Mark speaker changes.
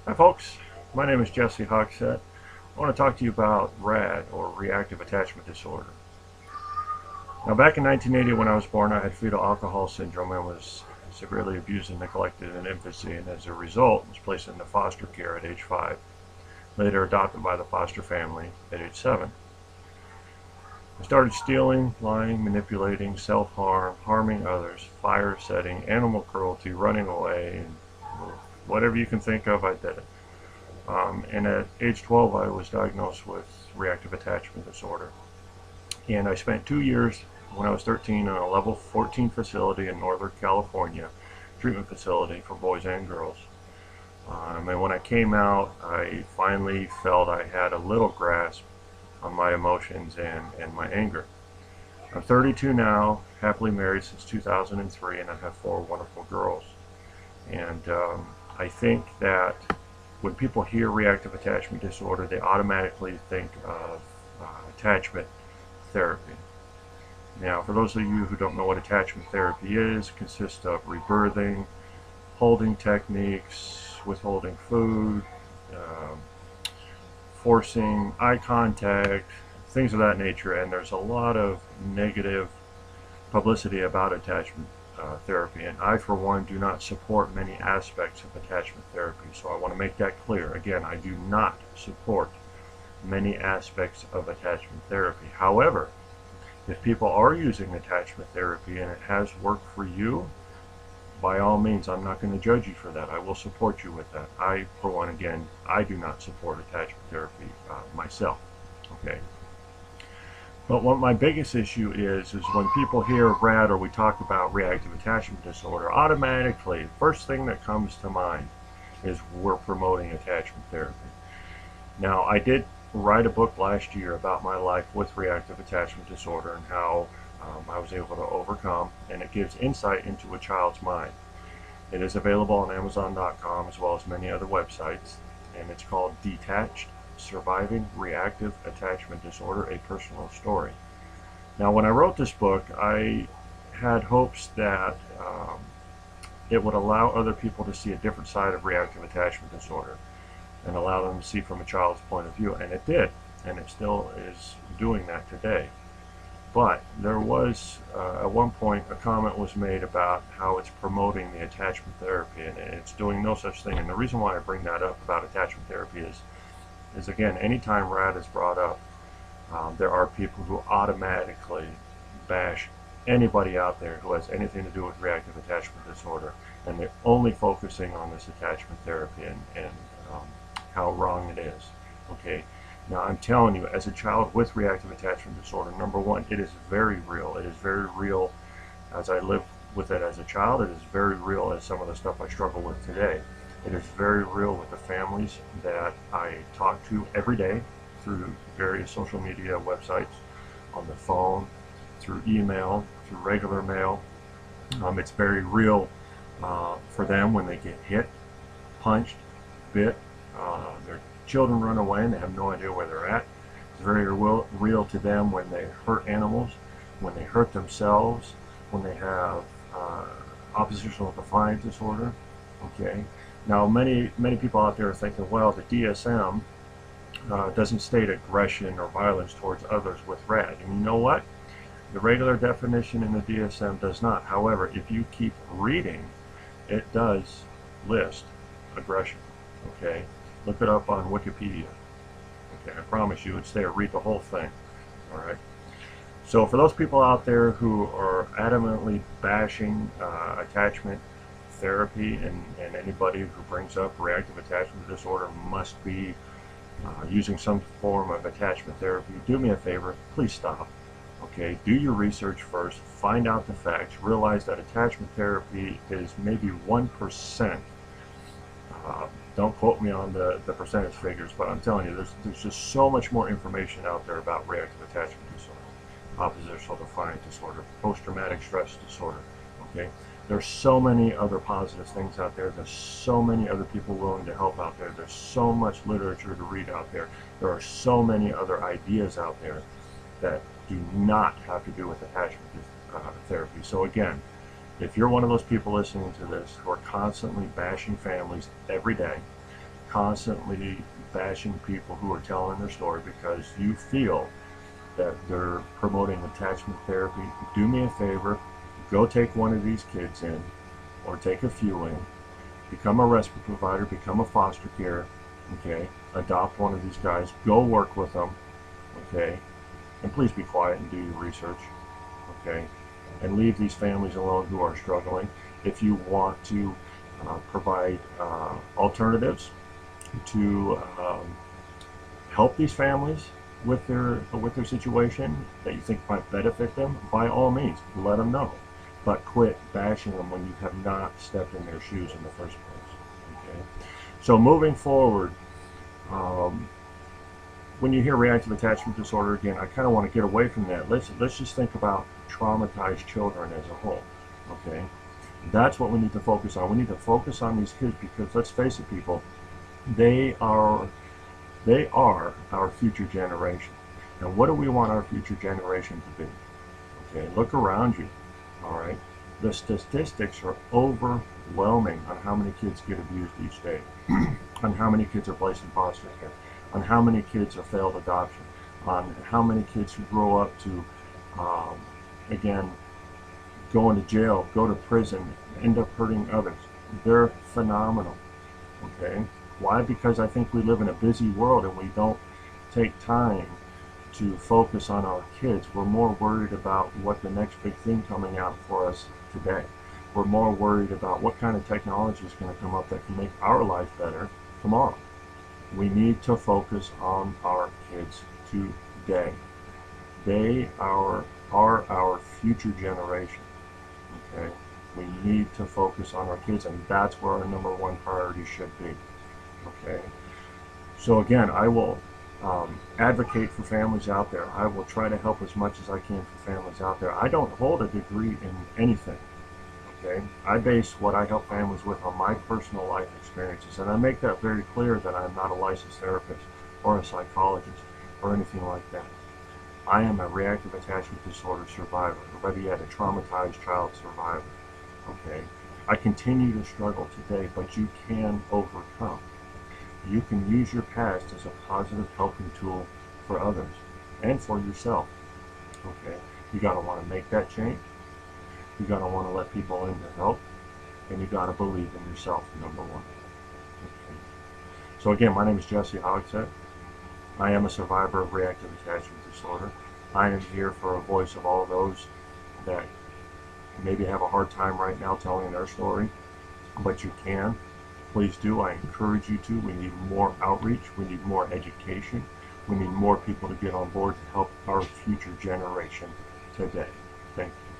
Speaker 1: Hi folks, my name is Jessie Hogsett. I want to talk to you about RAD, or Reactive Attachment Disorder. Now back in 1980 when I was born, I had fetal alcohol syndrome and was severely abused and neglected in infancy, and as a result was placed into foster care at age 5, later adopted by the foster family at age 7. I started stealing, lying, manipulating, self-harm, harming others, fire setting, animal cruelty, running away, and whatever you can think of, I did it. And at age 12, I was diagnosed with reactive attachment disorder. And I spent 2 years when I was 13 in a level 14 facility in Northern California, treatment facility for boys and girls. And when I came out, I finally felt I had a little grasp on my emotions and my anger. I'm 32 now, happily married since 2003, and I have 4 wonderful girls. And I think that when people hear reactive attachment disorder, they automatically think of attachment therapy. Now, for those of you who don't know what attachment therapy is, it consists of rebirthing, holding techniques, withholding food, um, forcing eye contact, things of that nature, and there's a lot of negative publicity about attachment therapy, and I, for one, do not support many aspects of attachment therapy. So I want to make that clear. Again, I do not support many aspects of attachment therapy. However, if people are using attachment therapy and it has worked for you, by all means, I'm not going to judge you for that. I will support you with that. I, for one, again, I do not support attachment therapy myself. Okay. But what my biggest issue is when people hear RAD or we talk about reactive attachment disorder, automatically, first thing that comes to mind is we're promoting attachment therapy. Now, I did write a book last year about my life with reactive attachment disorder and how I was able to overcome, and it gives insight into a child's mind. It is available on Amazon.com as well as many other websites, and it's called Detached: Surviving Reactive Attachment Disorder, a Personal Story. Now, when I wrote this book, I had hopes that it would allow other people to see a different side of reactive attachment disorder and allow them to see from a child's point of view, and it did, and it still is doing that today. But there was, at one point, a comment was made about how it's promoting the attachment therapy, and it's doing no such thing. And the reason why I bring that up about attachment therapy is again, anytime RAD is brought up, there are people who automatically bash anybody out there who has anything to do with reactive attachment disorder, and they're only focusing on this attachment therapy and how wrong it is. Okay. Now, I'm telling you, as a child with reactive attachment disorder, number one, it is very real. It is very real as I lived with it as a child. It is very real as some of the stuff I struggle with today. It is very real with the families that I talk to every day through various social media websites, on the phone, through email, through regular mail. It's very real for them when they get hit, punched, bit, their children run away and they have no idea where they're at. It's very real to them when they hurt animals, when they hurt themselves, when they have oppositional defiant disorder. Okay. Now, many people out there are thinking, well, the DSM doesn't state aggression or violence towards others with RAD. And you know what? The regular definition in the DSM does not. However, if you keep reading, it does list aggression. Okay. Look it up on Wikipedia. Okay, I promise you, it's there. Read the whole thing. All right. So for those people out there who are adamantly bashing attachment therapy, and anybody who brings up reactive attachment disorder must be using some form of attachment therapy, do me a favor, please stop. Okay, do your research first, find out the facts, realize that attachment therapy is maybe 1%. Don't quote me on the percentage figures, but I'm telling you, there's just so much more information out there about reactive attachment disorder, oppositional defiant disorder, post-traumatic stress disorder. Okay, there's so many other positive things out there. There's so many other people willing to help out there. There's so much literature to read out there. There are so many other ideas out there that do not have to do with attachment therapy. So again, if you're one of those people listening to this who are constantly bashing families every day, constantly bashing people who are telling their story because you feel that they're promoting attachment therapy, do me a favor, go take one of these kids in, or take a few in, become a respite provider, become a foster care, okay, adopt one of these guys, go work with them, okay, and please be quiet and do your research, okay, and leave these families alone who are struggling. If you want to provide alternatives to help these families with their situation that you think might benefit them, by all means, let them know. But quit bashing them when you have not stepped in their shoes in the first place. Okay. So moving forward, when you hear reactive attachment disorder, again, I kind of want to get away from that. Let's just think about traumatized children as a whole. Okay. That's what we need to focus on. We need to focus on these kids because let's face it, people, they are our future generation. And what do we want our future generation to be? Okay, look around you. All right. The statistics are overwhelming on how many kids get abused each day, on how many kids are placed in foster care, on how many kids are failed adoption, on how many kids who grow up to, again, go into jail, go to prison, end up hurting others. They're phenomenal. Okay. Why? Because I think we live in a busy world and we don't take time to focus on our kids. We're more worried about what the next big thing coming out for us today. We're more worried about what kind of technology is going to come up that can make our life better tomorrow. We need to focus on our kids today. They are our future generation. Okay? We need to focus on our kids, and that's where our number one priority should be. Okay? So again, I will advocate for families out there. I will try to help as much as I can for families out there. I don't hold a degree in anything. Okay? I base what I help families with on my personal life experiences, and I make that very clear that I'm not a licensed therapist or a psychologist or anything like that. I am a reactive attachment disorder survivor, or better yet, a traumatized child survivor. Okay? I continue to struggle today, but you can overcome. You can use your past as a positive helping tool for others and for yourself. Okay? You gotta want to make that change. You gotta want to let people in to help, and you gotta believe in yourself, number one. Okay? So again, my name is Jessie Hogsett. I am a survivor of reactive attachment disorder. I am here for a voice of all those that maybe have a hard time right now telling their story, but you can. Please do. I encourage you to. We need more outreach. We need more education. We need more people to get on board to help our future generation today. Thank you.